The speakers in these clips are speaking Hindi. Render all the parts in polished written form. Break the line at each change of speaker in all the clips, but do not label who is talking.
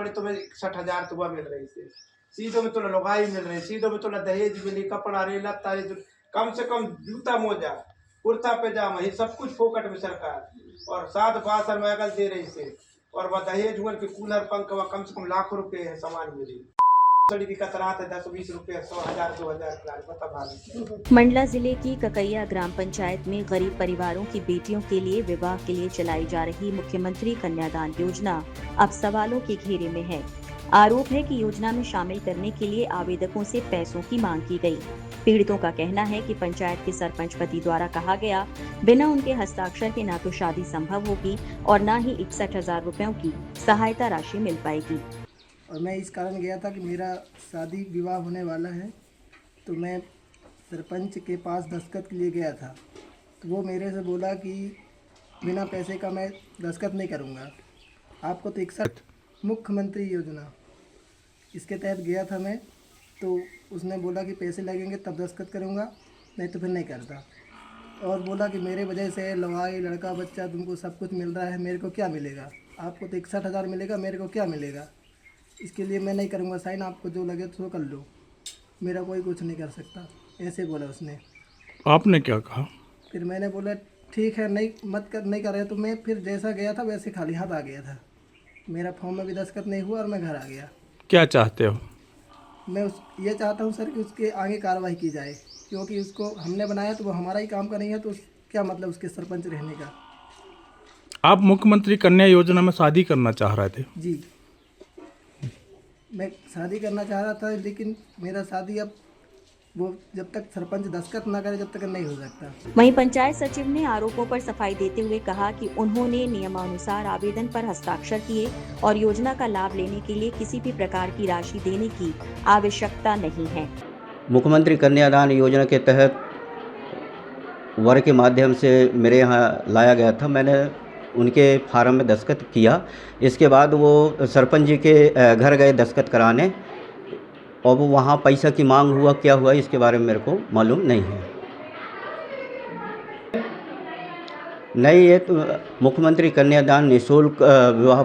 पड़े तो मैं 61,000 तो मिल रही थी। सीधो में तो लुगाई मिल रही, सीधो में तो दहेज मिली, कपड़ा रे लत्ता रे, कम से कम जूता मोजा कुर्ता पैजामा ये सब कुछ फोकट में सरकार, और 7 बासर में अगल दे रही से, और वह दहेज हुआ कि कूलर पंखा कम से कम लाखों रुपए है सामान मिली। की कतरात है 10-20 रुपए 100,000 2,000
मंडला जिले की ककैया ग्राम पंचायत में गरीब परिवारों की बेटियों के लिए विवाह के लिए चलाई जा रही मुख्यमंत्री कन्यादान योजना अब सवालों के घेरे में है। आरोप है कि योजना में शामिल करने के लिए आवेदकों से पैसों की मांग की गई। पीड़ितों का कहना है कि पंचायत के सरपंच पति द्वारा कहा गया बिना उनके हस्ताक्षर के ना तो शादी संभव होगी और न ही 61,000 रुपयों की सहायता राशि मिल पाएगी।
और मैं इस कारण गया था कि मेरा शादी विवाह होने वाला है, तो मैं सरपंच के पास दस्तखत के लिए गया था, तो वो मेरे से बोला कि बिना पैसे का मैं दस्तखत नहीं करूँगा। आपको तो 61 मुख्यमंत्री योजना इसके तहत गया था मैं, तो उसने बोला कि पैसे लगेंगे तब दस्तखत करूँगा, नहीं तो फिर नहीं करता। और बोला कि मेरे वजह से लड़ाई लड़का बच्चा तुमको सब कुछ मिल रहा है, मेरे को क्या मिलेगा? आपको तो 61,000 मिलेगा, मेरे को क्या मिलेगा? इसके लिए मैं नहीं करूँगा साइन, आपको जो लगे तो कर लो, मेरा कोई कुछ नहीं कर सकता, ऐसे बोला उसने।
आपने क्या कहा?
फिर मैंने बोला ठीक है, नहीं कर रहे, तो मैं फिर जैसा गया था वैसे खाली हाथ आ गया था। मेरा फॉर्म में भी दस्तखत नहीं हुआ और मैं घर आ गया।
क्या चाहते हो?
मैं ये चाहता हूँ सर कि उसके आगे कार्रवाई की जाए, क्योंकि उसको हमने बनाया तो वो हमारा ही काम का नहीं है, तो क्या मतलब उसके सरपंच रहने का।
आप मुख्यमंत्री कन्या योजना में शादी करना चाह रहे थे?
जी, मैं शादी करना चाह रहा था, लेकिन मेरा शादी अब वो जब तक सरपंच दस्तखत ना करे जब तक नहीं हो सकता।
वहीं पंचायत सचिव ने आरोपों पर सफाई देते हुए कहा कि उन्होंने नियमानुसार आवेदन पर हस्ताक्षर किए और योजना का लाभ लेने के लिए किसी भी प्रकार की राशि देने की आवश्यकता नहीं है।
मुख्यमंत्री कन्यादान योजना के तहत वर के माध्यम से मेरे यहाँ लाया गया था। मैंने उनके फार्म में दस्तखत किया। इसके बाद वो सरपंच जी के घर गए दस्तखत कराने, और वो वहाँ पैसा की मांग हुआ, क्या हुआ इसके बारे में मेरे को मालूम नहीं है। नहीं, ये तो मुख्यमंत्री कन्यादान निःशुल्क विवाह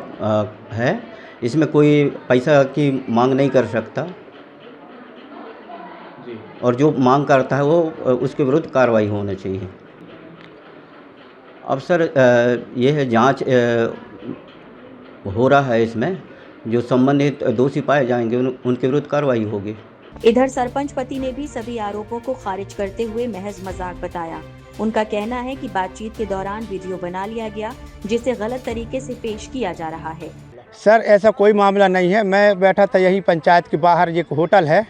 है, इसमें कोई पैसा की मांग नहीं कर सकता, और जो मांग करता है वो उसके विरुद्ध कार्रवाई होनी चाहिए। अब सर ये है जांच हो रहा है, इसमें जो संबंधित दोषी पाए जाएंगे उनके विरुद्ध कार्रवाई होगी।
इधर सरपंच पति ने भी सभी आरोपों को खारिज करते हुए महज मजाक बताया। उनका कहना है कि बातचीत के दौरान वीडियो बना लिया गया, जिसे गलत तरीके से पेश किया जा रहा है।
सर ऐसा कोई मामला नहीं है। मैं बैठा था यही पंचायत के बाहर, एक होटल है,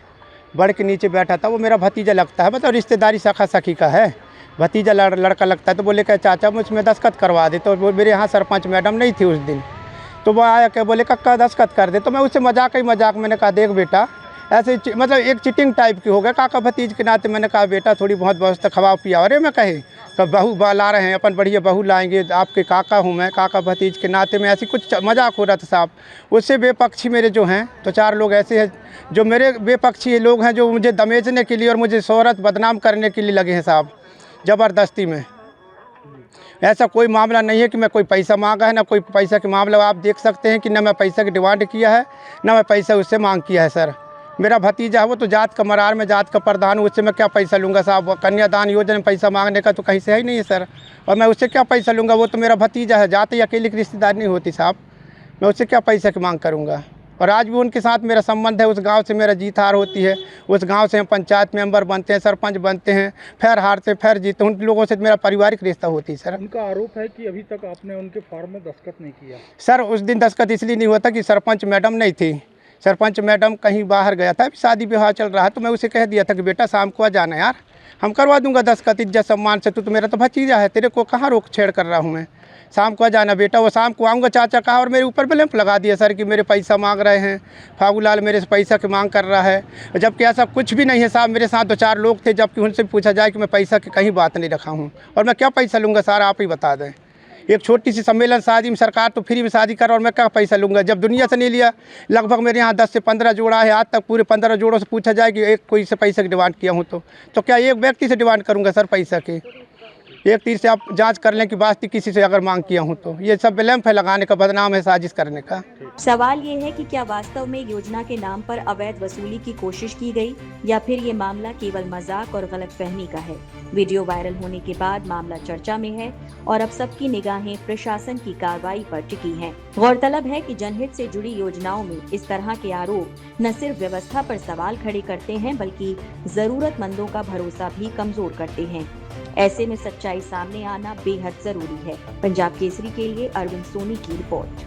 बड़ के नीचे बैठा था। वो मेरा भतीजा लगता है, मतलब रिश्तेदारी सखा सखी का है, भतीजा लड़का लगता है। तो बोले कि चाचा मुझमें दस्तखत करवा दे। तो वो मेरे यहाँ सरपंच मैडम नहीं थी उस दिन, तो वो आया के बोले कक्का दस्तखत कर दे। तो मैं उससे मजाक मैंने कहा देख बेटा, ऐसे मतलब एक चिटिंग टाइप की हो गया काका भतीज के नाते। मैंने कहा बेटा थोड़ी बहुत व्यवस्था खवा पिया। अरे मैं कहे कब बहू ला रहे हैं, अपन बढ़िया बहू लाएंगे, आपके काका हूँ मैं, काका भतीज के नाते में ऐसी कुछ मजाक हो रहा था साहब। उससे बेपक्षी मेरे जो हैं तो 4 लोग ऐसे हैं जो मेरे बेपक्षी लोग हैं, जो मुझे दमेजने के लिए और मुझे शोहरत बदनाम करने के लिए लगे हैं साहब, ज़बरदस्ती में। ऐसा कोई मामला नहीं है कि मैं कोई पैसा मांगा है, ना कोई पैसा के मामला। आप देख सकते हैं कि ना मैं पैसा की डिमांड किया है, ना मैं पैसा उससे मांग किया है। सर मेरा भतीजा है, वो तो जात का मरार में जात का प्रधान, उससे मैं क्या पैसा लूँगा साहब? कन्यादान योजना में पैसा मांगने का तो कहीं से है ही नहीं है सर, और मैं उससे क्या पैसा लूँगा? वो तो मेरा भतीजा है, जात ही अकेले की रिश्तेदारी नहीं होती साहब, मैं उससे क्या पैसा की मांग करूँगा? और आज भी उनके साथ मेरा संबंध है, उस गांव से मेरा जीत हार होती है, उस गांव से हम पंचायत मेंबर बनते हैं, सरपंच बनते हैं, फिर हारते फिर जीते, उन लोगों से मेरा पारिवारिक रिश्ता होती है। सर
उनका आरोप है कि अभी तक आपने उनके फॉर्म में दस्तखत नहीं किया।
सर उस दिन दस्तखत इसलिए नहीं हुआ था कि सरपंच मैडम नहीं थी, सरपंच मैडम कहीं बाहर गया था, शादी विवाह चल रहा है। तो मैं उसे कह दिया था कि बेटा शाम को आ जाना यार, हम करवा दूंगा दस्तखत इज्जत सम्मान से, तू तो मेरा तो भतीजा है, तेरे को कहाँ रोक छेड़ कर रहा हूँ मैं, शाम को आ जाना बेटा। वो शाम को आऊँगा चाचा कहा, और मेरे ऊपर ब्लैंप लगा दिया सर कि मेरे पैसा मांग रहे हैं, फागूलाल मेरे से पैसा की मांग कर रहा है, जबकि ऐसा कुछ भी नहीं है साहब। मेरे साथ 2-4 लोग थे, जबकि उनसे पूछा जाए कि मैं पैसा की कहीं बात नहीं रखा हूँ, और मैं क्या पैसा लूँगा सर आप ही बता दें। एक छोटी सी सम्मेलन शादी में सरकार तो फ्री में शादी कर, और मैं क्या पैसा लूँगा? जब दुनिया से नहीं लिया, लगभग मेरे यहाँ 10 से 15 जोड़ा है, आज तक पूरे 15 जोड़ों से पूछा जाए कि एक कोई से पैसे की डिमांड किया हूँ तो क्या एक व्यक्ति से डिमांड करूँगा सर पैसा की? एक तीर से आप जांच कर लें कि वास्तविक किसी से अगर मांग किया हूँ तो ये सब ब्लेम है लगाने का, बदनाम है, साजिश करने का।
सवाल ये है कि क्या वास्तव में योजना के नाम पर अवैध वसूली की कोशिश की गई या फिर ये मामला केवल मजाक और गलतफहमी का है। वीडियो वायरल होने के बाद मामला चर्चा में है और अब सबकी निगाहें प्रशासन की कार्रवाई पर टिकी हैं। गौरतलब है कि जनहित से जुड़ी योजनाओं में इस तरह के आरोप न सिर्फ व्यवस्था पर सवाल खड़े करते हैं बल्कि जरूरतमंदों का भरोसा भी कमजोर करते हैं। ऐसे में सच्चाई सामने आना बेहद जरूरी है। पंजाब केसरी के लिए अरविंद सोनी की रिपोर्ट।